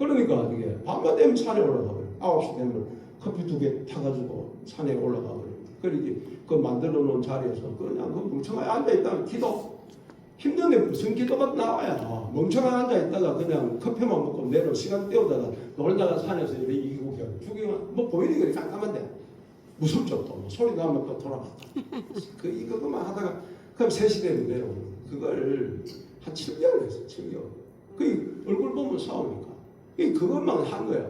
그러니까 이게 밤만 되면 산에 올라가 버려. 9시 되면 커피 2개 타가지고 산에 올라가 버려. 그러니까 그 만들어 놓은 자리에서 그냥 그 멍청하게 앉아있다가 기도. 힘든데 무슨 기도가 나와야. 멍청하게 앉아있다가 그냥 커피만 먹고 내려 시간 때우다가 놀다가 산에서 이렇게 이기고 죽이면 뭐 보이는 게 깜깜한데 무섭죠. 또 소리 나면 또 돌아갔다. 이거만 하다가 그럼 3시 되면 내려오는 그걸 한 7개월 했어. 7개월. 그 얼굴 보면 싸우니까. 그것만 한 거야.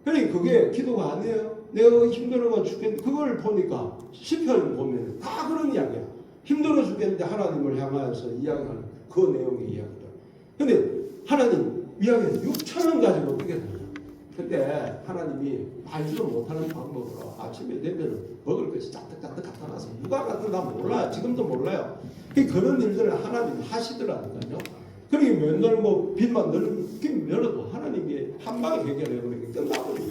그러니까 그게 기도가 아니에요. 내가 힘들어가 죽겠는데 그걸 보니까 시편 보면 다 그런 이야기야. 힘들어 죽겠는데 하나님을 향하여서 이야기하는 그 내용의 이야기들. 근데 하나님 이야기는 6,000원 가지고 어떻게 되냐. 근데 하나님이 말지도 못하는 방법으로 아침에 되면 먹을 것이 짜득짜득 갖다 놔서 누가 갖다 나 몰라요. 지금도 몰라요. 그런 일들을 하나님이 하시더라니까요. 그러니 맨날 뭐 빚만 늘어도 하나님이 한 방에 해결해 버리니까 끝나버리고.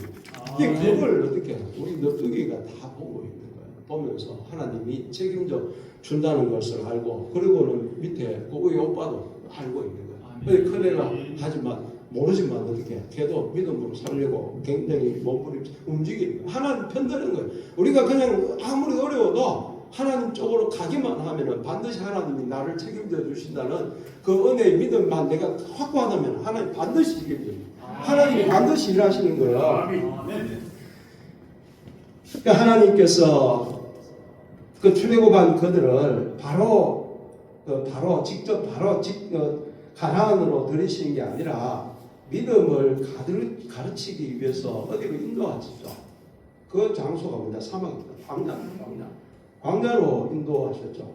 그걸 어떻게 우리 너뚜기가 다 보고 있는 거예요. 보면서 하나님이 책임져 준다는 것을 알고 그리고는 밑에 우리 오빠도 알고 있는 거예요. 큰애가 하지만 모르지만 어떻게 걔도 믿음으로 살려고 굉장히 몸부림 움직이는 거예요. 하나님 편드는 거예요. 우리가 그냥 아무리 어려워도 하나님 쪽으로 가기만 하면은 반드시 하나님이 나를 책임져 주신다는 그 은혜의 믿음만 내가 확고하다면 하나님 반드시 책임져요. 하나님이 반드시 일하시는 거예요. 그러니까 하나님께서 그 출애굽한 그들을 바로 직접 가나안으로 들이시는 게 아니라 믿음을 가르치기 위해서 어디로 인도하시죠. 그 장소가 뭐냐? 사막입니다. 광야로 인도하셨죠.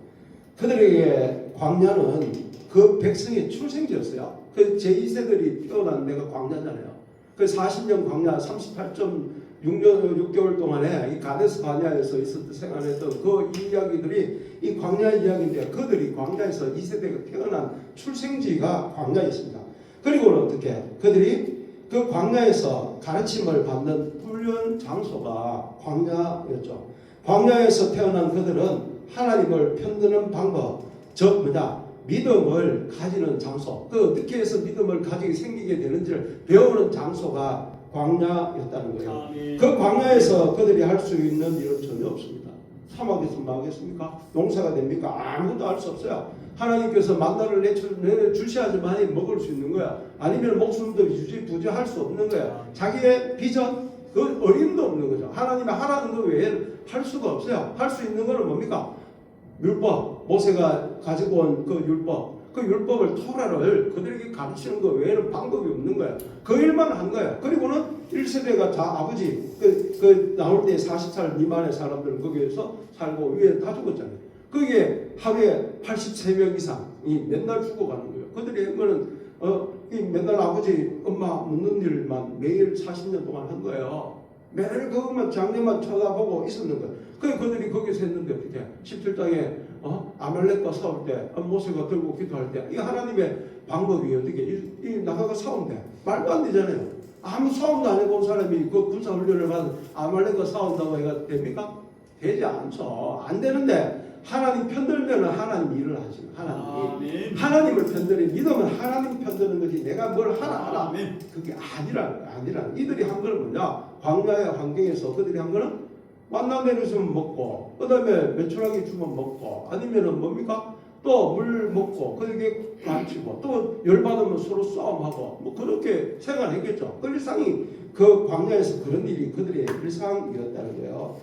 그들에게 광야는 그 백성의 출생지였어요. 그 제2세들이 태어난 데가 광야잖아요. 그 40년 광야 38.6개월 동안에 이 가데스 바네아에서 생활했던 그 이야기들이 이 광야 이야기인데 그들이 광야에서 2세대가 태어난 출생지가 광야였습니다. 그리고는 어떻게 그들이 그 광야에서 가르침을 받는 훈련 장소가 광야였죠. 광야에서 태어난 그들은 하나님을 편드는 방법, 즉 믿음을 가지는 장소, 그 어떻게 해서 믿음을 가지게 생기게 되는지를 배우는 장소가 광야였다는 거예요. 그 광야에서 그들이 할 수 있는 일은 전혀 없습니다. 사막에서 뭐 하겠습니까? 농사가 됩니까? 아무것도 할 수 없어요. 하나님께서 만나를 주셔야지만 먹을 수 있는 거야. 아니면 목숨도 부지할 수 없는 거야. 자기의 비전, 그 어림도 없는 거죠. 하나님이 하라는 것 외에는 할 수가 없어요. 할 수 있는 거는 뭡니까? 율법, 모세가 가지고 온 그 율법을 토라를 그들에게 가르치는 것 외에는 방법이 없는 거예요. 그 일만 한 거예요. 그리고는 1세대가 다 아버지 나올 때 40살 미만의 사람들은 거기에서 살고 위에 다 죽었잖아요. 그게 하루에 83명 이상이 맨날 죽어가는 거예요. 그들이 한 거는 맨날 아버지 엄마 묻는 일만 매일 40년 동안 한 거예요. 매일 그것만 장례만 쳐다보고 있었는 거예요. 그들이 거기서 했는데 어떻게 17장에 아말렉과 싸울 때 모세가 들고 기도할 때 이 하나님의 방법이 어떻게 나가가 싸운대 말도 안 되잖아요. 아무 싸움도 안 해본 사람이 그 군사훈련을 받은 아말렉과 싸운다고 해가 됩니까? 되지 않죠. 안 되는데 하나님 편들면 하나님 일을 하시는 하나님을 편들이 믿으면 하나님 편드는 거지 내가 뭘 하라 그게 아니라 이들이 한 거는 뭐냐? 광야의 환경에서 그들이 한 거는 만나 내려주면 먹고 그 다음에 메추라기 주면 먹고 아니면은 뭡니까? 또 물 먹고 그렇게 가르치고 또 열받으면 서로 싸움하고 뭐 그렇게 생활했겠죠. 그 일상이 그 광야에서 그런 일이 그들의 일상이었다는 거예요.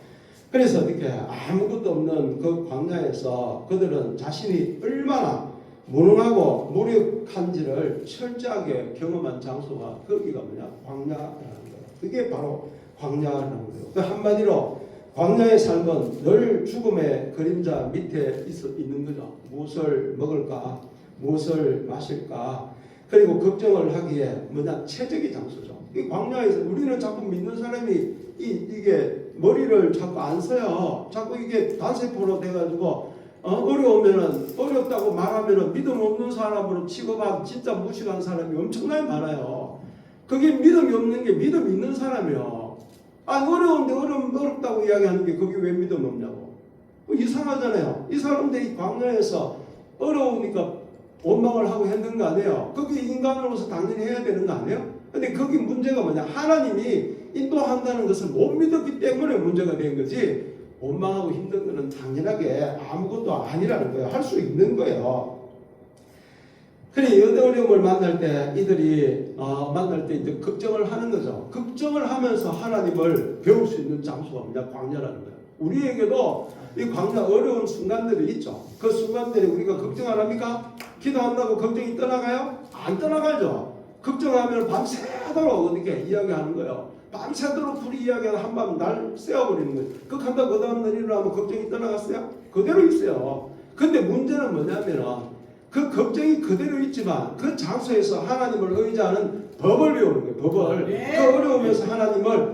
그래서 이렇게 아무것도 없는 그 광야에서 그들은 자신이 얼마나 무능하고 무력한지를 철저하게 경험한 장소가 거기가 뭐냐? 광야라는 거예요. 그게 바로 광야라는 거예요. 그 한마디로 광야의 삶은 늘 죽음의 그림자 밑에 있는 거죠. 무엇을 먹을까? 무엇을 마실까? 그리고 걱정을 하기에 최적의 장소죠. 이 광야에서 우리는 자꾸 믿는 사람이 이게 머리를 자꾸 안 써요. 자꾸 이게 단세포로 돼가지고 어려우면은 어렵다고 말하면은 믿음 없는 사람으로 취급한 진짜 무식한 사람이 엄청나게 많아요. 그게 믿음이 없는 게 믿음 있는 사람이요. 어려운데 어렵다고 이야기하는 게 그게 왜 믿음 없냐고. 이상하잖아요. 이 사람들이 광야에서 어려우니까 원망을 하고 했는 거 아니에요. 그게 인간으로서 당연히 해야 되는 거 아니에요? 근데 거기 문제가 뭐냐? 하나님이 인도한다는 것을 못 믿었기 때문에 문제가 된 거지, 원망하고 힘든 거는 당연하게 아무것도 아니라는 거예요. 할 수 있는 거예요. 그래, 이 어려움을 만날 때 이들이 만날 때 이제 걱정을 하는 거죠. 걱정을 하면서 하나님을 배울 수 있는 장소가 뭐냐? 광야라는 거예요. 우리에게도 이 광야 어려운 순간들이 있죠. 그 순간들에 우리가 걱정 안 합니까? 기도한다고 걱정이 떠나가요? 안 떠나가죠. 걱정하면 밤새도록 어떻게 이야기하는 거예요. 밤새도록 둘이 이야기하다 한밤 날 세워버리는 거예요. 극한다 그 다음 날 일어나면 걱정이 떠나갔어요? 그대로 있어요. 근데 문제는 뭐냐면은 그 걱정이 그대로 있지만 그 장소에서 하나님을 의지하는 법을 배우는 거예요. 법을. 네. 그 어려우면서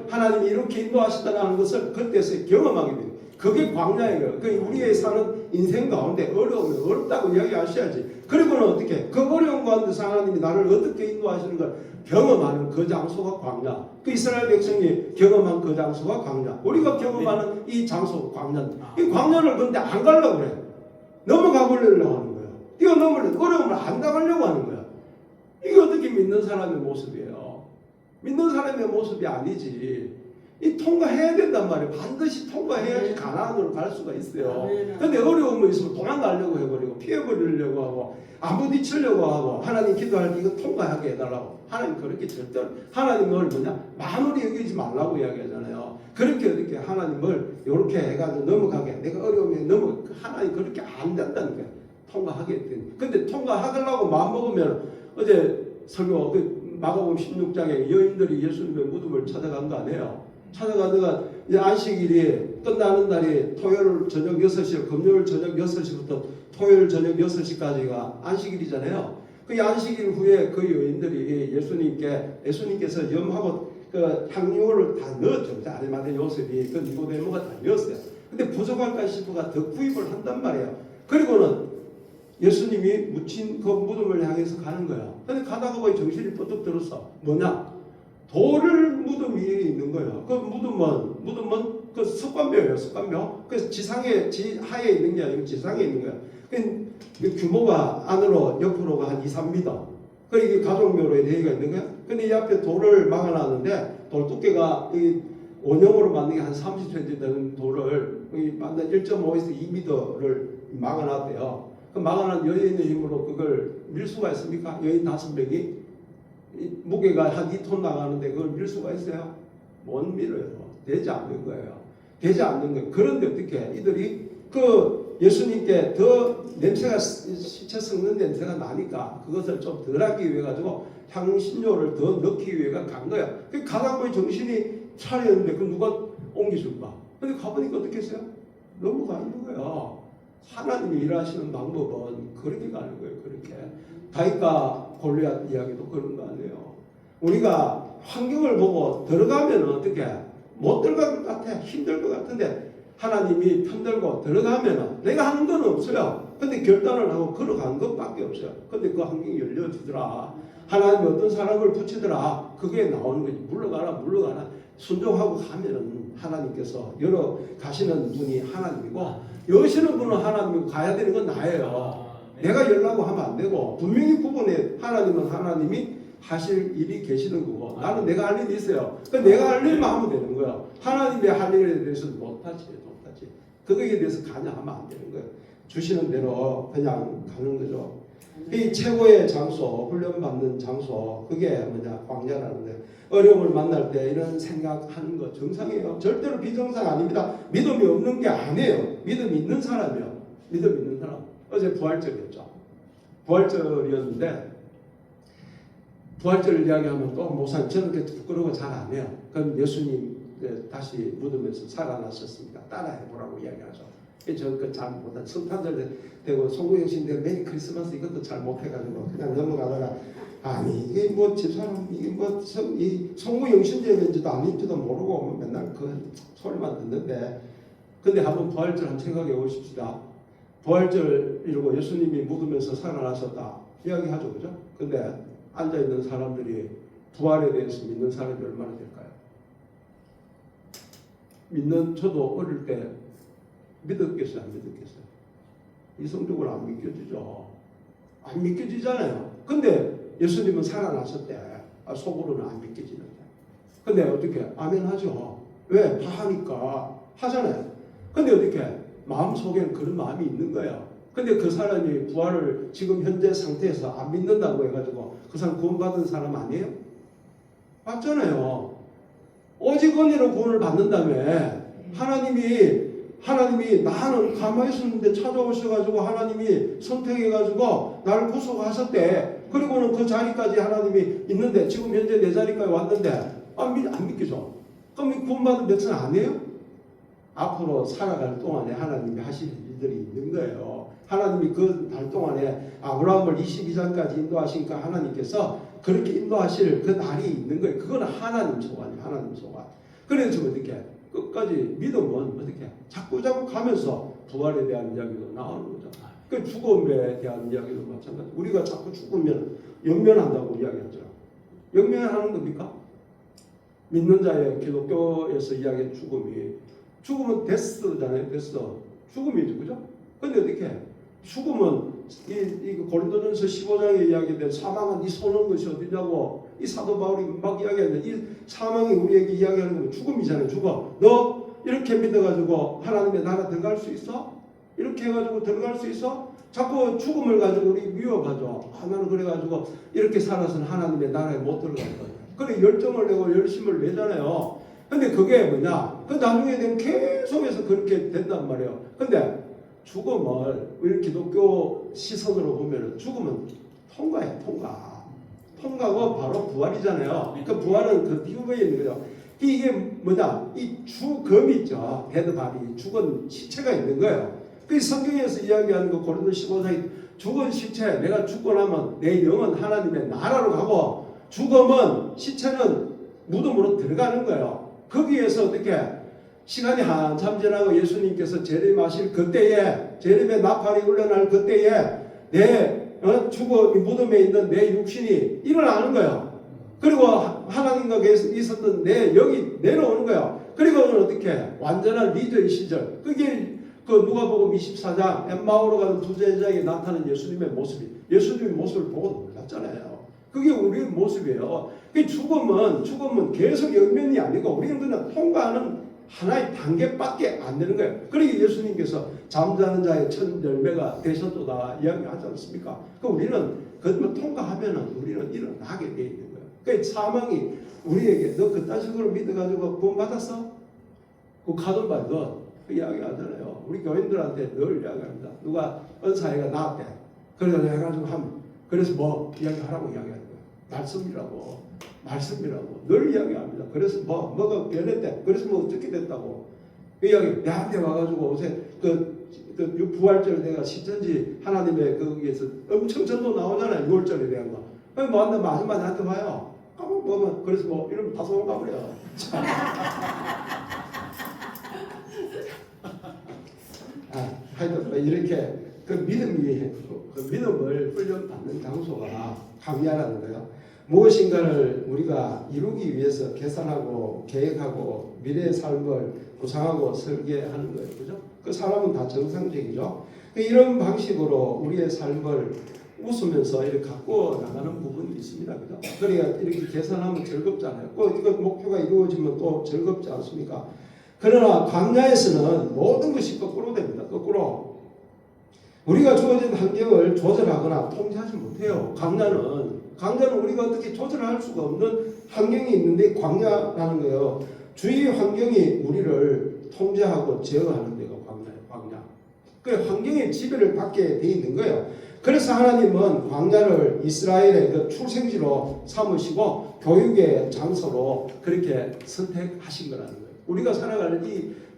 하나님이 이렇게 인도하시다는 것을 그때서 경험하게 돼요. 그게 광야예요. 그 우리의 사는 인생 가운데 어려우면 어렵다고 이야기하셔야지. 그리고는 어떻게 그 어려운 가운데서 하나님이 나를 어떻게 인도하시는 걸 경험하는 그 장소가 광야. 그 이스라엘 백성이 경험한 그 장소가 광야. 우리가 경험하는 이 장소가 광야. 이 광야를 근데 안 가려고 그래. 넘어가 보려고 하는 거예요. 뛰어넘으려고, 어려움을 안 당하려고 하는 거야. 이게 어떻게 믿는 사람의 모습이에요? 믿는 사람의 모습이 아니지. 이 통과해야 된단 말이에요. 반드시 통과해야지 가나안으로 갈 수가 있어요. 근데 어려움이 있으면 도망가려고 해버리고 피해버리려고 하고 안 부딪히려고 하고 하나님 기도할 때 이거 통과하게 해달라고. 하나님 그렇게 절대로 하나님을 뭐냐 만으로 여기지 말라고 이야기하잖아요. 그렇게 어떻게 하나님을 이렇게 해가지고 넘어가게 내가 어려움에 하나님 그렇게 안 된다는 거예요. 통과하게 된. 근데 통과하려고 마음먹으면 어제 설교 그 마가복음 16장에 여인들이 예수님의 무덤을 찾아간 거 아니에요. 찾아가다가 이제 안식일이 끝나는 날이 토요일 저녁 6시, 금요일 저녁 6시부터 토요일 저녁 6시까지가 안식일이잖아요. 그 안식일 후에 그 여인들이 예수님께서 염하고 그 향유를 다 넣었죠. 아리마대 요셉이 그 니고데모가 다 넣었어요. 근데 부족할까 싶어가 더 구입을 한단 말이에요. 그리고는 예수님이 묻힌 그 무덤을 향해서 가는 거야. 근데 가다가 보니 정신이 뻗떡 들었어. 뭐냐? 돌을 무덤 위에 있는 거예요. 그 무덤은 그 석관묘예요. 석관묘. 그래서 지하에 있는 게 아니고 지상에 있는 거예요. 그 규모가 안으로 옆으로가 한 2, 3m. 그리고 이게 가족묘로 되어가 있는 거예요. 근데 이 앞에 돌을 막아놨는데 돌 두께가 이 원형으로 만든 게 한 30cm 되는 돌을 만든 1.5에서 2m를 막아놨대요. 그 막아놓은 여인의 힘으로 그걸 밀 수가 있습니까? 여인 5명이 무게가 한 2톤 나가는데 그걸 밀 수가 있어요? 못 밀어요. 되지 않는 거예요. 되지 않는 거예요. 그런데 어떻게 이들이 그 예수님께 더 냄새가 시체 썩는 냄새가 나니까 그것을 좀 덜하기 위해 가지고 향신료를 더 넣기 위해 간 거야. 그 가다 보니 정신이 차렸는데 그 누가 옮겨줄까? 근데 가보니까 어떻게 했어요? 넘어가 있는 거예요. 하나님이 일하시는 방법은 그렇게 가는 거예요. 그렇게. 다윗과 골리앗 이야기도 그런 거 아니에요. 우리가 환경을 보고 들어가면 어떻게 못 들어갈 것 같아. 힘들 것 같은데 하나님이 편들고 들어가면 내가 하는 건 없어요. 근데 결단을 하고 걸어가는 것밖에 없어요. 근데 그 환경이 열려지더라. 하나님이 어떤 사람을 붙이더라. 그게 나오는 거지. 물러가라. 순종하고 가면은 하나님께서 열어 가시는 분이 하나님이고 여시는 분은 하나님이고 가야 되는 건 나예요. 내가 열라고 하면 안 되고 분명히 구분해. 하나님은 하나님이 하실 일이 계시는 거고 나는 내가 할 일이 있어요. 그러니까 내가 할 일만 하면 되는 거야. 하나님의 할 일에 대해서는 못하지. 그거에 대해서 관여하면 안 되는 거예요. 주시는 대로 그냥 가는 거죠. 이 최고의 장소, 훈련받는 장소, 그게 뭐냐 광야라는 거예요. 어려움을 만날 때 이런 생각하는 거 정상이에요. 절대로 비정상 아닙니다. 믿음이 없는 게 아니에요. 믿음이 있는 사람이요. 믿음 있는 사람. 어제 부활절이었죠. 부활절이었는데 부활절 이야기하면 또 목사님 저는 그렇게 부끄러워 잘 안 해요. 그럼 예수님 다시 무덤에서 살아나셨습니다. 따라해보라고 이야기하죠. 저는 그잘 못한 성탄절 되고 송구영신 되고 메리 크리스마스 이것도 잘 못해가지고 그냥 넘어가다가 아니 이게 뭐 집사람 이게 뭐 송구영신제인지도 아닌지도 모르고 맨날 그 소리만 듣는데 근데 한번 부활절 한번 생각해 보십시다. 부활절 이러고 예수님이 무덤에서 살아나셨다 이야기하죠, 그죠? 근데 앉아 있는 사람들이 부활에 대해서 믿는 사람이 얼마나 될까요? 저도 어릴 때 믿었겠어요? 안 믿었겠어요? 이성적으로 안 믿겨지죠. 안 믿겨지잖아요. 근데 예수님은 살아나셨대. 속으로는 안 믿겨지는데. 근데 어떻게 아멘 하죠. 왜? 다 하니까 하잖아요. 근데 어떻게 마음속에는 그런 마음이 있는 거예요. 근데 그 사람이 부활을 지금 현재 상태에서 안 믿는다고 해가지고 그 사람 구원받은 사람 아니에요? 맞잖아요. 오직 은혜로 구원을 받는다며. 하나님이 나는 가만히 있었는데 찾아오셔가지고 하나님이 선택해가지고 나를 구속하셨대. 그리고는 그 자리까지 하나님이 있는데 지금 현재 내 자리까지 왔는데 안 믿기죠. 그럼 이 구원받은 백성 아니에요? 앞으로 살아갈 동안에 하나님이 하실 일들이 있는 거예요. 하나님이 그 날 동안에 아브라함을 22장까지 인도하시니까 하나님께서 그렇게 인도하실 그 날이 있는 거예요. 그건 하나님 소관이에요. 하나님 소관. 그래서 어떻게 끝까지 믿음은 어떻게 자꾸 가면서 부활에 대한 이야기도 나오는 거죠. 그 죽음에 대한 이야기도 마찬가지. 우리가 자꾸 죽으면 영면한다고 이야기하죠. 영면하는 겁니까? 믿는 자의 기독교에서 이야기한 죽음은 데스잖아요. 데스. 죽음이죠. 그죠? 근데 어떻게 죽음은 이 고린도전서 15장에 이야기된 사망은 네 손은 것이 어디냐고 이 사도 바울이 막 이야기하는데 이 사망이 우리에게 이야기하는 건 죽음이잖아요. 죽어. 너 이렇게 믿어가지고 하나님의 나라 들어갈 수 있어? 이렇게 해가지고 들어갈 수 있어? 자꾸 죽음을 가지고 우리 미워가지고 나는 그래가지고 이렇게 살아서는 하나님의 나라에 못 들어갈 거예요. 그래 열정을 내고 열심을 내잖아요. 근데 그게 뭐냐? 그 나중에 되면 계속해서 그렇게 된단 말이에요. 근데 죽음을 우리 기독교 시선으로 보면 죽음은 통과예요. 통과가 바로 부활이잖아요. 그 부활은 그 뒤에 있는 거죠. 이게 뭐냐? 이 죽음이 있죠. 데드바디, 죽은 시체가 있는 거예요. 그 성경에서 이야기하는 거 고린도 15장에 죽은 시체, 내가 죽고 나면 내 영은 하나님의 나라로 가고 죽음은 시체는 무덤으로 들어가는 거예요. 거기에서 어떻게 시간이 한참 지나고 예수님께서 재림하실 그때에 재림의 나팔이 울려날 그때에 내 무덤에 있는 내 육신이 일어나는 거예요. 그리고 하나님과 있었던 내 영이 내려오는 거예요. 그리고는 어떻게 완전한 리더의 시절 그게 그 누가복음 24장 엠마오로 가는 두 제자에게 나타난 예수님의 모습을 보고 놀랐잖아요. 그게 우리의 모습이에요. 죽음은 계속 영면이 아니고 우리는 그냥 통과하는 하나의 단계밖에 안 되는 거예요. 그러니까 예수님께서 잠자는 자의 첫 열매가 되셨도다 이야기하지 않습니까? 우리는 그것만 통과하면은 우리는 일어나게 돼 있는 거예요. 그러니까 사망이 우리에게 너 그딴 식으로 믿어가지고 구원받았어? 그 가던 말도 그 이야기 하잖아요. 우리 교인들한테 늘 이야기합니다. 누가 은사회가 나왔대. 그래서 뭐 이야기하라고 이야기하는 거예요. 말씀이라고 늘 이야기합니다. 그래서 뭐가 변했대. 그래서 뭐 어떻게 됐다고 그 이야기 내한테 와가지고 요새 그 부활절 내가 시천지 하나님의 거기에서 엄청 전도 나오잖아요. 6월절에 대한 거. 뭐 한다 마지막 나한테 와요. 그래서 뭐 이러면 다 소문 가버려요. 하여튼 이렇게 그 믿음을 훈련받는 장소가 강야라는 거예요. 무엇인가를 우리가 이루기 위해서 계산하고 계획하고 미래의 삶을 구상하고 설계하는 거예요. 그죠? 그 사람은 다 정상적이죠. 이런 방식으로 우리의 삶을 웃으면서 이렇게 갖고 나가는 부분이 있습니다. 그죠? 그러니까 이렇게 계산하면 즐겁잖아요. 이거 목표가 이루어지면 또 즐겁지 않습니까? 그러나 광야에서는 모든 것이 거꾸로 됩니다. 거꾸로. 우리가 주어진 환경을 조절하거나 통제하지 못해요. 광야는 우리가 어떻게 조절할 수가 없는 환경이 있는데 광야라는 거예요. 주위 환경이 우리를 통제하고 제어하는 데가 광야. 그 환경의 지배를 받게 돼 있는 거예요. 그래서 하나님은 광야를 이스라엘의 그 출생지로 삼으시고 교육의 장소로 그렇게 선택하신 거라는 거예요. 우리가 살아가는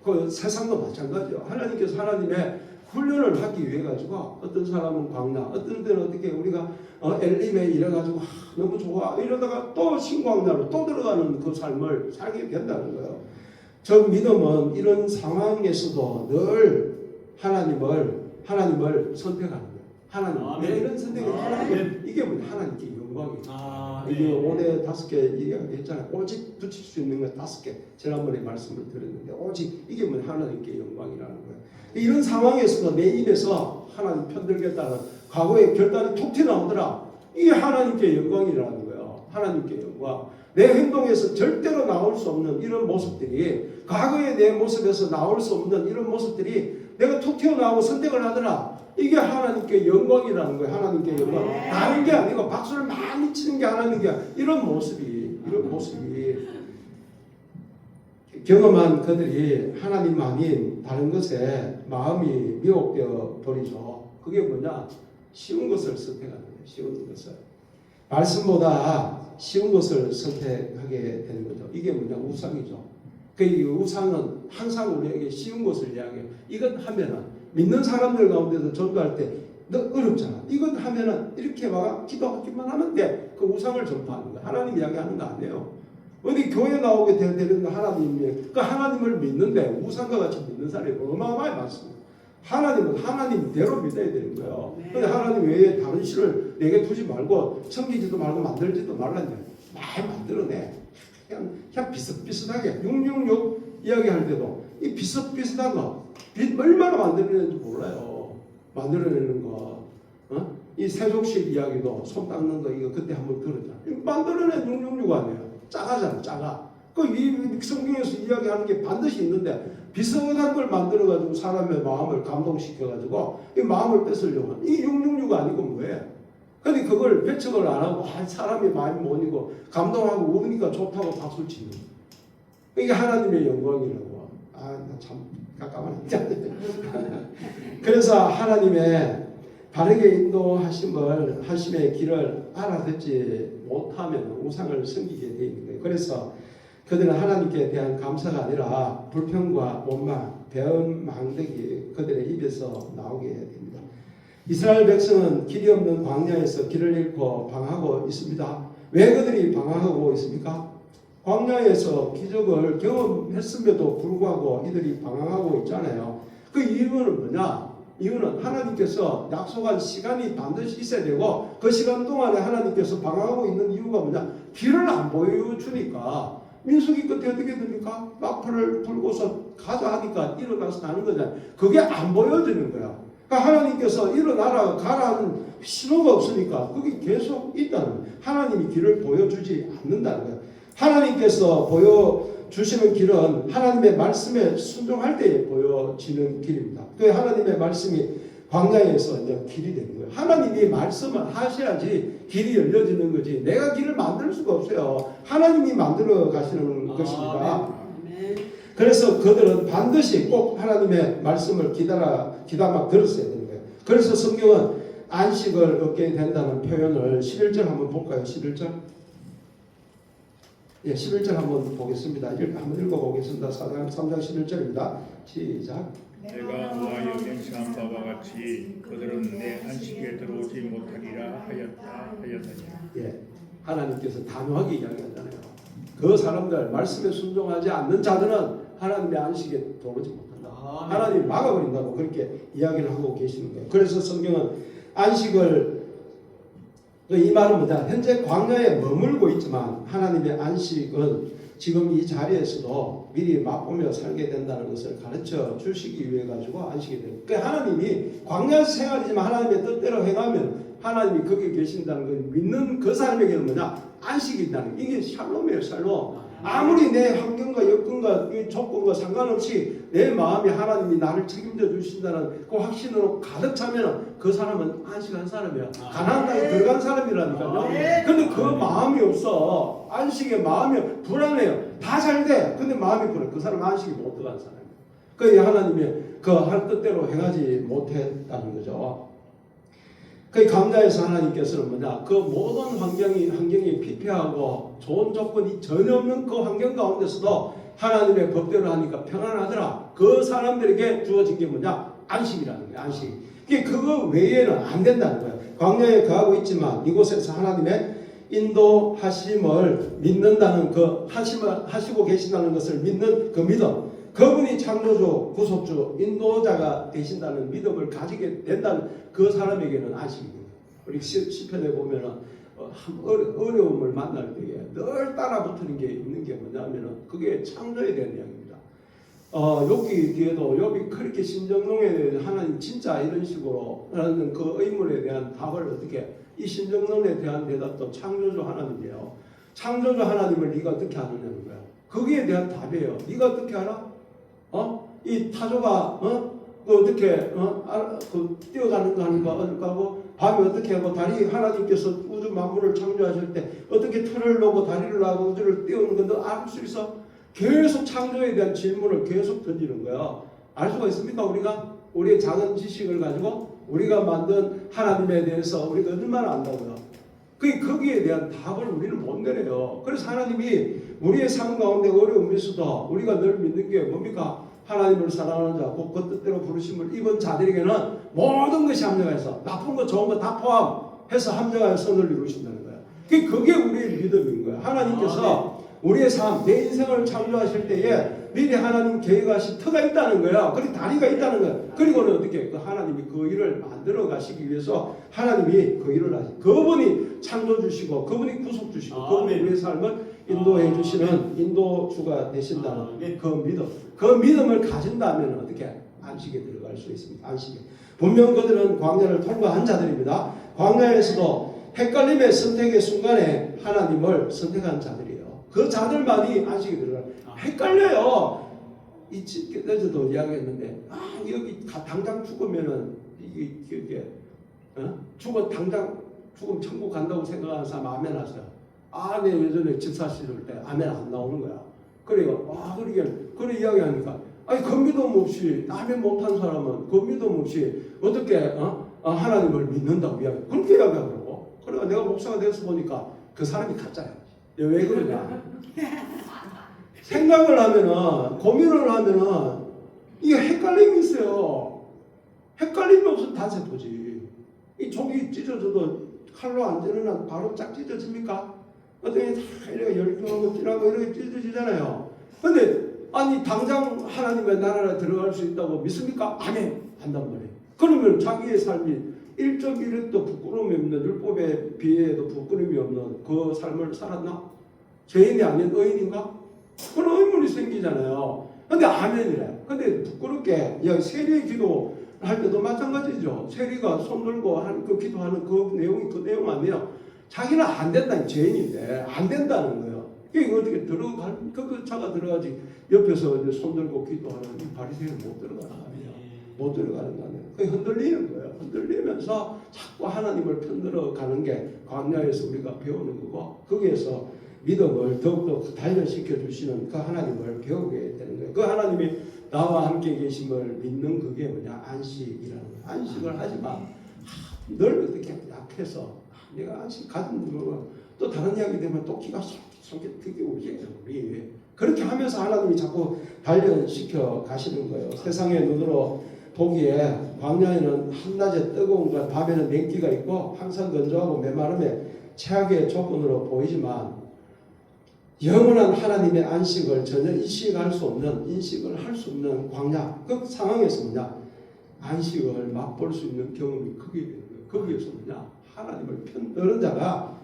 그 세상도 마찬가지예요. 하나님께서 하나님의 훈련을 하기 위해 가지고 어떤 사람은 광야, 어떤 데는 어떻게 우리가 엘림에 이래가지고 너무 좋아 이러다가 또 신광야로 또 들어가는 그 삶을 살게 된다는 거예요. 저 믿음은 이런 상황에서도 늘 하나님을 선택하는 거예요. 하나님, 내 이런 선택을 하나님, 이게 뭐냐 하나님께 영광이에요. 이게 5대 5개 이야기했잖아요. 오직 붙일 수 있는 것 5개. 지난번에 말씀을 드렸는데 오직 이게 뭐냐 하나님께 영광이라는 거예요. 이런 상황에서도 내 입에서 하나님 편들겠다는 과거의 결단이 툭 튀어나오더라. 이게 하나님께 영광이라는 거예요. 하나님께 영광. 내 행동에서 절대로 나올 수 없는 이런 모습들이, 과거의 내 모습에서 나올 수 없는 이런 모습들이 내가 툭 튀어나오고 선택을 하더라. 이게 하나님께 영광이라는 거예요. 하나님께 영광. 나는 게 아니고 박수를 많이 치는 게 하나님께, 이런 모습이 경험한 그들이 하나님 아닌 다른 것에 마음이 미혹되어 버리죠. 그게 뭐냐? 쉬운 것을 선택하는 거예요. 쉬운 것을. 말씀보다 쉬운 것을 선택하게 되는 거죠. 이게 뭐냐? 우상이죠. 그 우상은 항상 우리에게 쉬운 것을 이야기해요. 이것 하면은, 믿는 사람들 가운데서 전도할 때 너 어렵잖아. 이것 하면은 이렇게 막 기도하기만 하면 돼. 그 우상을 전파하는 거야. 하나님 이야기하는 거 아니에요. 어디 교회 나오게 되는 하나님이, 그 하나님을 믿는데 우상과 같이 믿는 사람이 어마어마하게 많습니다. 하나님은 하나님대로 믿어야 되는 거예요. 근데 하나님 외에 다른 신을 내게 두지 말고 섬기지도 말고 만들지도 말라는데 많이 만들어내. 그냥 비슷비슷하게 666 이야기할 때도 이 비슷비슷한 거 얼마나 만들어내는지 몰라요. 만들어내는 거. 이 세족식 이야기도 손 닦는 거 이거 그때 한번 들었잖아. 만들어낸 666 아니에요. 작아잖아, 작아. 이 성경에서 이야기하는 게 반드시 있는데 비슷한 걸 만들어가지고 사람의 마음을 감동시켜가지고 이 마음을 뺏으려고 하는, 이 666가 아니고 뭐예요? 근데 그걸 배척을 안 하고 사람이 많이 모이고 감동하고 우니까 좋다고 박수를 치는 거예요. 이게 하나님의 영광이라고. 나 참 깜깜하네. 그래서 하나님의 바르게 인도하심의 길을 알아듣지 못하면 우상을 섬기게 되어 있는 거예요. 그래서 그들은 하나님께 대한 감사가 아니라 불평과 원망, 배은망덕이 그들의 입에서 나오게 됩니다. 이스라엘 백성은 길이 없는 광야에서 길을 잃고 방황하고 있습니다. 왜 그들이 방황하고 있습니까? 광야에서 기적을 경험했음에도 불구하고 이들이 방황하고 있잖아요. 그 이유는 뭐냐? 이유는 하나님께서 약속한 시간이 반드시 있어야 되고 그 시간 동안에 하나님께서 방황하고 있는 이유가 뭐냐? 길을 안 보여주니까. 민수기 끝에 어떻게 됩니까? 나팔을 불고서 가자 하니까 일어나서 가는 거잖아요. 그게 안 보여지는 거야. 그러니까 하나님께서 일어나라 가라 하는 신호가 없으니까 그게 계속 있다는 거예요. 하나님이 길을 보여주지 않는다는 거예요. 하나님께서 보여주시는 길은 하나님의 말씀에 순종할 때 보여지는 길입니다. 그 하나님의 말씀이 광야에서 이제 길이 되는 거예요. 하나님이 말씀을 하셔야지 길이 열려지는 거지. 내가 길을 만들 수가 없어요. 하나님이 만들어 가시는 것입니다. 그래서 그들은 반드시 꼭 하나님의 말씀을 기다마 들었어야 되는 거예요. 그래서 성경은 안식을 얻게 된다는 표현을 11절 한번 볼까요? 11절. 예, 11절 한번 보겠습니다. 한번 읽어보겠습니다. 3장 11절입니다. 시작. 내가 노아여 명시한 바와 같이 그들은 내 안식에 들어오지 못하리라 하였느니라. 예, 하나님께서 단호하게 이야기하잖아요. 그 사람들 말씀에 순종하지 않는 자들은 하나님의 안식에 들어오지 못한다. 하나님이 막아버린다고 그렇게 이야기를 하고 계시는 거예요. 그래서 성경은 안식을, 이 말은 뭐냐? 현재 광야에 머물고 있지만 하나님의 안식은 지금 이 자리에서도 미리 맛보며 살게 된다는 것을 가르쳐 주시기 위해 가지고 안식이 돼요. 그러니까 하나님이 광야 생활이지만 하나님의 뜻대로 행하면 하나님이 거기 계신다는 걸 믿는 그 사람에게는 뭐냐? 안식이 있다는, 이게 샬롬이에요. 샬롬. 아무리 내 환경과 여건과 조건과 상관없이 내 마음이 하나님이 나를 책임져 주신다는 그 확신으로 가득 차면 그 사람은 안식한 사람이야. 가나안 땅에 들어간 사람이라니까요. 근데 그 마음이 없어. 안식에 마음이 불안해요. 다 잘 돼. 근데 마음이 불안해. 그 사람 안식이 못 들어간 사람이야. 그 하나님이 그 할 뜻대로 행하지 못했다는 거죠. 그 감자에서 하나님께서는 뭐냐? 그 모든 환경이 피폐하고 좋은 조건이 전혀 없는 그 환경 가운데서도 하나님의 법대로 하니까 평안하더라. 그 사람들에게 주어진 게 뭐냐? 안식이라는 거예요. 안식. 그거 외에는 안 된다는 거예요. 광야에 거하고 있지만 이곳에서 하나님의 인도하심을 믿는다는 그 하시고 계신다는 것을 믿는 그 믿음. 그분이 창조주, 구속주, 인도자가 되신다는 믿음을 가지게 된다는 그 사람에게는 안식입니다. 우리 시편에 보면은 어려움을 만날 때에 늘 따라붙는 게 있는 게 뭐냐면은 그게 창조에 대한 이야기입니다. 여기 뒤에도 욥이 그렇게 심정론에 대해서 하나님 진짜 이런 식으로 하는 그 의문에 대한 답을 어떻게 이 심정론에 대한 대답도 창조주 하나님이에요. 창조주 하나님을 네가 어떻게 아느냐는 거야. 거기에 대한 답이에요. 네가 어떻게 알아? 이 타조가 그 어떻게 그 뛰어가는 거 하는 거 하고 밤에 어떻게 하고 다리 하나님께서 우주 만물을 창조하실 때 어떻게 털을 놓고 다리를 놔고 우주를 띄우는 건 너 알 수 있어? 계속 창조에 대한 질문을 계속 던지는 거야. 알 수가 있습니까? 우리가 우리의 작은 지식을 가지고 우리가 만든 하나님에 대해서 우리가 얼마나 안다고요? 거기에 대한 답을 우리는 못 내려요. 그래서 하나님이 우리의 삶 가운데 어려움에서도 우리가 늘 믿는 게 뭡니까? 하나님을 사랑하는 자, 곧 그 뜻대로 부르심을 입은 자들에게는 모든 것이 합력해서 나쁜 거 좋은 거 다 포함해서 합력하여 선을 이루신다는 거예요. 그게 우리의 믿음인 거예요. 하나님께서 우리의 삶, 내 인생을 창조하실 때에 미리 하나님 계획하신 터가 있다는 거야. 그리고 다리가 있다는 거야. 그리고는 어떻게 그 하나님이 그 일을 만들어 가시기 위해서 하나님이 그 일을 하시. 그분이 창조 주시고 그분이 구속 주시고 그분이 우리의 삶을 인도해 주시는 인도주가 되신다는 그 믿음. 그 믿음을 가진다면 어떻게 안식에 들어갈 수 있습니다. 안식에. 분명 그들은 광야를 통과한 자들입니다. 광야에서도 헷갈림의 선택의 순간에 하나님을 선택한 자들이에요. 그 자들만이 안식에 들어가요. 헷갈려요. 어제도 이야기했는데 여기 당장 죽으면은 이게 당장 죽으면 천국 간다고 생각하는 사람 아멘 하세요. 내 예전에 집사 씻을 때 아멘 안 나오는 거야. 그래요. 그래 이야기하니까 그 믿음 없이 아멘 못한 사람은 그 믿음 없이 어떻게 하나님을 믿는다고 이야기. 그렇게 이야기하더라고. 그래가 내가 목사가 돼서 보니까 그 사람이 가짜야. 왜 그러냐? 생각을 하면은 고민을 하면은 이게 헷갈림이 있어요. 헷갈림이 없으면 다 세포지. 이 종이 찢어져도 칼로 안 찌르면 바로 쫙 찢어집니까? 어떻게 다 이렇게 열중하고 찌라고 이렇게 찢어지잖아요. 근데 당장 하나님의 나라에 들어갈 수 있다고 믿습니까? 아멘 한단 말이에요. 그러면 자기의 삶이 1.1도 부끄러움이 없는 율법에 비해도 부끄러움이 없는 그 삶을 살았나? 죄인이 아닌 의인인가? 그런 의문이 생기잖아요. 근데 아멘이래. 근데 부끄럽게 세리 기도 할 때도 마찬가지죠. 세리가 손 들고 그 기도하는 그 내용이 그 내용 아니에요. 자기는 안 된다는 죄인인데 안 된다는 거예요. 이게 어떻게 들어갈 그 차가 들어가지 옆에서 이제 손 들고 기도하는 이 바리새인은 못 들어가는 거예요. 못 들어가는 거 아니에요. 그게 흔들리는 거예요. 흔들리면서 자꾸 하나님을 편들어 가는 게 광야에서 우리가 배우는 거고 거기에서 믿음을 더욱더 단련시켜 주시는 그 하나님을 배우게 되는 거예요. 그 하나님이 나와 함께 계심을 믿는 그게 뭐냐? 안식이라는 거예요. 안식을 하지만 늘 어떻게 약해서 내가 안식 가진 또 다른 이야기 되면 또 기가 속에 되게 오게 우리 그렇게 하면서 하나님이 자꾸 단련시켜 가시는 거예요. 세상의 눈으로 보기에 광야에는 한낮에 뜨거운 것, 밤에는 냉기가 있고 항상 건조하고 메마름에 최악의 조건으로 보이지만 영원한 하나님의 안식을 전혀 인식할 수 없는 인식을 할 수 없는 광야 그 상황에서 뭐냐 안식을 맛볼 수 있는 경험이 거기에서 뭐냐 하나님을 편드는 자가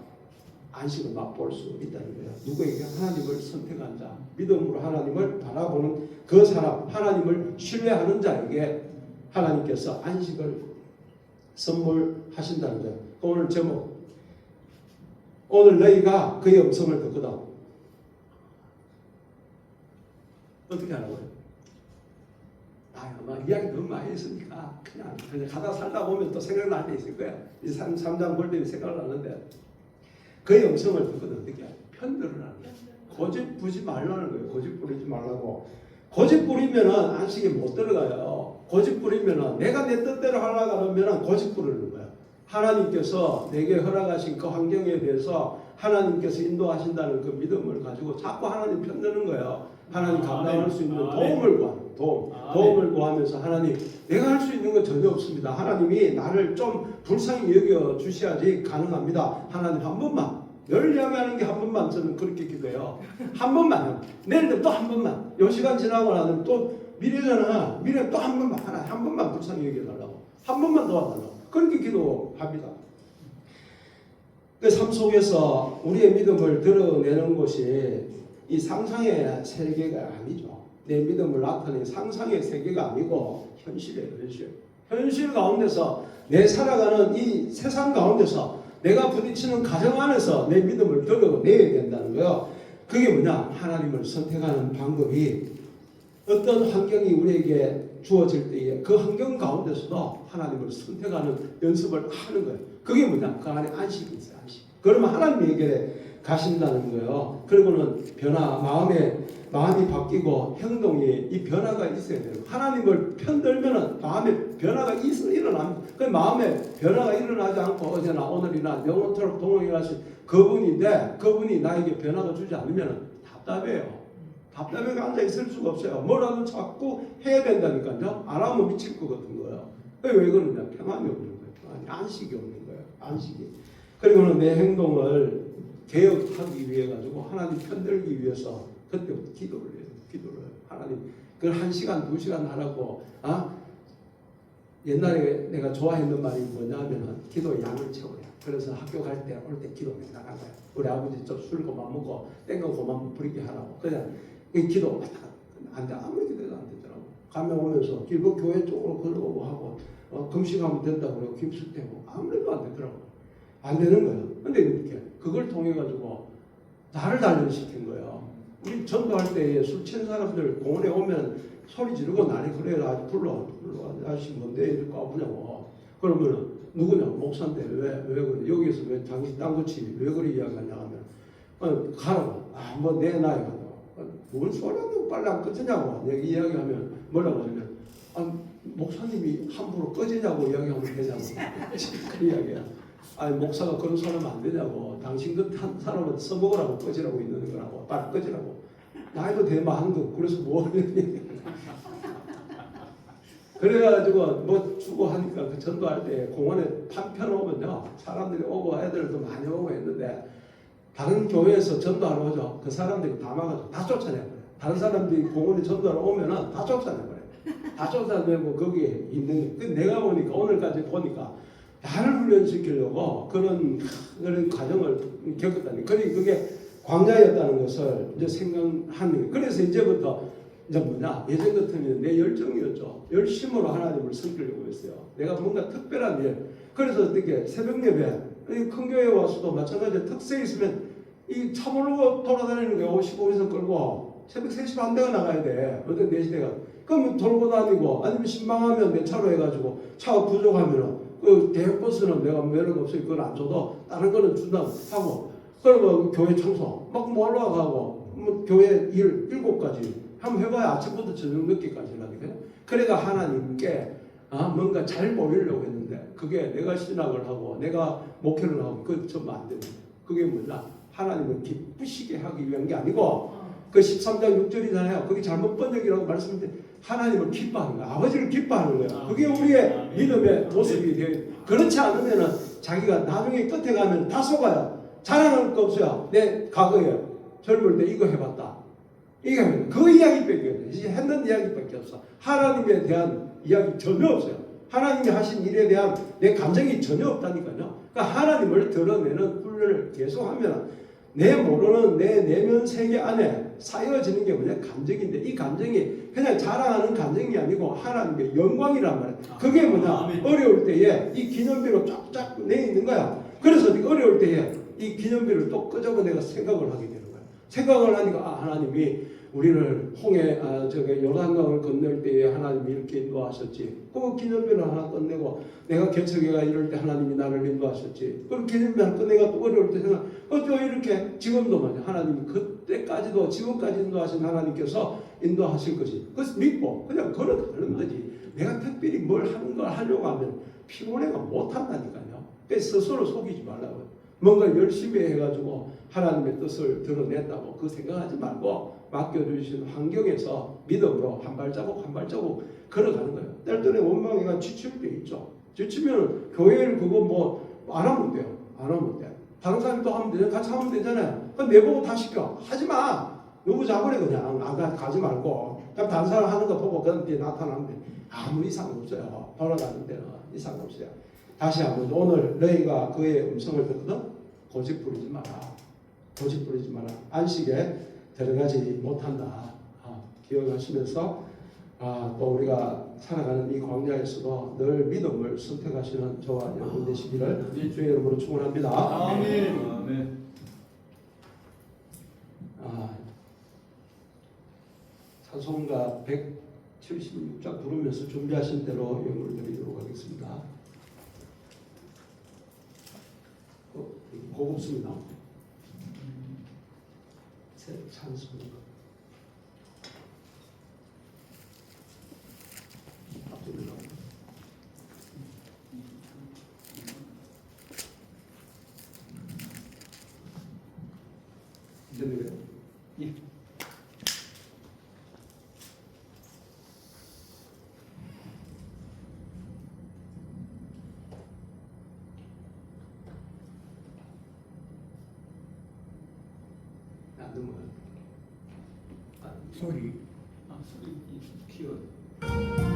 안식을 맛볼 수 있다는 거예요. 누구에게 하나님을 선택한 자 믿음으로 하나님을 바라보는 그 사람 하나님을 신뢰하는 자에게 하나님께서 안식을 선물하신다는 거예요. 오늘 제목 오늘 너희가 그의 음성을 듣거든 어떻게 하라고요? 아마 이야기 너무 많이 했으니까 그냥 가다 살다 보면 또 생각날 때 있을 거야. 이 3장 볼 때는 생각나는데 그의 음성을 듣거든 어떻게 편들으라는 거예요. 고집 부지 말라는 거예요. 고집 부리지 말라고. 고집 부리면은 안식에 못 들어가요. 고집 부리면은 내가 내 뜻대로 하려고 하면은 고집 부르는 거야. 하나님께서 내게 허락하신 그 환경에 대해서 하나님께서 인도하신다는 그 믿음을 가지고 자꾸 하나님 편드는 거예요. 하나님 감당할 수 있는 도움을 구하는 도움을 구하면서 하나님 내가 할 수 있는 건 전혀 없습니다. 하나님이 나를 좀 불쌍히 여겨 주셔야지 가능합니다. 하나님 한 번만 늘 이야기하는 게 한 번만 저는 그렇게 기도해요. 한 번만 내일 또 한 번만 요 시간 지나고 나면 또 미래잖아. 미래 또 한 번만 하나님 한 번만 불쌍히 여겨달라고 한 번만 도와달라고 그렇게 기도합니다. 그 삶 속에서 우리의 믿음을 드러내는 것이 이 상상의 세계가 아니죠. 내 믿음을 나타내는 상상의 세계가 아니고 현실이에요. 현실 가운데서 내 살아가는 이 세상 가운데서 내가 부딪히는 가정 안에서 내 믿음을 드러내야 된다는 거예요. 그게 뭐냐? 하나님을 선택하는 방법이 어떤 환경이 우리에게 주어질 때에 그 환경 가운데서도 하나님을 선택하는 연습을 하는 거예요. 그게 뭐냐? 그 안에 안식이 있어요. 안식. 그러면 하나님에게 가신다는 거예요. 그리고는 변화, 마음이 바뀌고 행동이 이 변화가 있어야 돼요. 하나님을 편들면은 마음에 변화가 일어납니다. 그 마음에 변화가 일어나지 않고 어제나 오늘이나 영원토록 동행하신 그분인데 그분이 나에게 변화가 주지 않으면 답답해요. 답답해서 앉아 있을 수가 없어요. 뭐라도 자꾸 해야 된다니까요. 안 하면 미칠 것 같은 거예요. 왜 그러냐? 평안이 없는 거예요. 안식이 없는 거예요. 안식이. 그리고는 내 행동을 개혁하기 위해 가지고 하나님 편들기 위해서 그때부터 기도를 해요. 하나님 그걸 1시간 2시간 하라고. 옛날에 내가 좋아했는 말이 뭐냐면은 기도의 양을 채워요. 그래서 학교 갈 때 올 때 기도 나간 거예요. 우리 아버지 좀 술 그만 먹고 땡거 그만 부리게 하라고. 그냥 이 기도 안 돼. 아무리 기도도 안 되더라고. 가면 오면서 길고 교회 쪽으로 걸어오고 하고 금식하면 된다고 그러고 김숙되고 아무래도 안 되더라고. 안 되는 거예요. 근데 이렇게 그걸 통해 가지고 나를 단련시킨 거예요. 우리 전도할 때 술 취한 사람들 공원에 오면 소리 지르고 난리 그래요. 불러 아저씨 뭔데 이렇게 아프냐고. 그러면 누구냐? 목사인데 왜 그래? 여기서 왜 당신 땅끝이 왜 그래 이야기하냐 하면 가라고. 뭐 내 나이가 뭔 소리하냐고 빨리 안 꺼지냐고 내가 이야기하면 뭐라고 하면 목사님이 함부로 꺼지냐고 이야기하면 되냐고. 그 이야기야. 목사가 그런 사람 안 되냐고. 당신 같은 사람은 써먹으라고 꺼지라고 있는 거라고. 빨리 꺼지라고. 나이도 대마 한 거. 그래서 뭐 하느냐. 그래가지고 뭐 주고 하니까 그 전도할 때 공원에 판편 오면요. 사람들이 오고 애들도 많이 오고 했는데 다른 교회에서 전도하러 오죠. 그 사람들이 다 막아서 다 쫓아내버려요. 다른 사람들이 공원에 전도하러 오면은 다 쫓아내버려요. 다 쫓아내고 거기에 있는 거. 내가 보니까 오늘까지 보니까 나를 훈련시키려고 그런 과정을 겪었다니. 그게 광야였다는 것을 이제 생각하는 거예요. 그래서 이제부터 이제 뭐냐? 예전 같으면 내 열정이었죠. 열심으로 하나님을 섬기려고 했어요. 내가 뭔가 특별한 일. 그래서 어떻게 새벽 예배, 큰 교회 와서도 마찬가지로 특세 있으면 이 차 몰고 돌아다니는 거예요. 55인승 끌고 새벽 3시 반대가 나가야 돼. 어떤 4시대가. 그럼 돌고 다니고 아니면 신방하면 내 차로 해가지고 차가 부족하면은 그 대형버스는 내가 매력 없으니 그걸 안 줘도 다른 거는 준다고 하고 그러면 교회 청소 막 몰러 가고 뭐 교회 일 7가지 한번 해봐야 아침부터 저녁 늦게까지 하니까요. 그래가 하나님께 뭔가 잘 보이려고 했는데 그게 내가 신학을 하고 내가 목회를 하고 그거 전부 안 되는 거예요. 그게 뭐냐? 하나님을 기쁘시게 하기 위한 게 아니고 그 13장 6절이잖아요. 그게 잘못 번역이라고 말씀드렸는데 하나님을 기뻐하는 거예요. 아버지를 기뻐하는 거예요. 그게 우리의 믿음의 모습이 돼요. 그렇지 않으면은 자기가 나중에 끝에 가면 다 속아요. 자랑할 거 없어요. 내 과거에 젊을 때 이거 해봤다. 이게 그 이야기밖에 없어요. 이제 했는 이야기밖에 없어. 하나님에 대한 이야기 전혀 없어요. 하나님이 하신 일에 대한 내 감정이 전혀 없다니까요. 그러니까 하나님을 드러내는 훈련을 계속하면 내 모르는 내 내면 세계 안에 쌓여지는 게 뭐냐? 감정인데 이 감정이 그냥 자랑하는 감정이 아니고 하나님의 영광이란 말이에요. 그게 뭐냐? 어려울 때에 이 기념비로 쫙쫙 내 있는 거야. 그래서 어려울 때에 이 기념비를 또 끄집어 내가 생각을 하게 되는 거야. 생각을 하니까 하나님이 우리를 요단강을 건널 때에 하나님이 이렇게 인도하셨지. 그 기념비를 하나 끝내고 내가 개척회가 이럴 때 하나님이 나를 인도하셨지. 그럼 기념비 하나 끝내가 또 어려울 때 생각 또 이렇게 지금도 말이야. 하나님이 그때까지도 지금까지 인도하신 하나님께서 인도하실 것이. 그래서 믿고 그냥 걸어가는 거지. 내가 특별히 뭘 하는 걸 하려고 하면 피곤해가 못한다니까요. 그래서 스스로 속이지 말라고요. 뭔가 열심히 해가지고 하나님의 뜻을 드러낸다고 그 생각하지 말고 맡겨주신 환경에서 믿음으로 한 발자국 한 발자국 걸어가는 거예요. 때때로 원망이가 지칠 때 있죠. 지치면 교회를 그거 뭐 안 하면 돼요. 안 하면 돼. 다른 사람이 또 하면 되잖아요. 같이 하면 되잖아요. 그럼 내보고 다 시켜. 하지 마. 누구 잡으래 그냥. 가지 말고. 그럼 다른 사람 하는 거 보고 그런 데 나타나면 돼. 아무 이상 없어요. 돌아가는 데는 이상 없어요. 다시 한번 오늘 너희가 그의 음성을 듣거든 고집 부리지 마라. 고집 부리지 마라. 안식에 들어가지 못한다. 기억하시면서 또 우리가 살아가는 이 광야에서도 늘 믿음을 선택하시는 저와 여러분 되시기를 주의 이름으로 축원합니다. 아멘. 찬송가 176장 부르면서 준비하신 대로 영을 드리도록 하겠습니다. 고급습니다. 새 찬송가. 됐네요. 예. 안 넘어가요. 소리 소리 키워.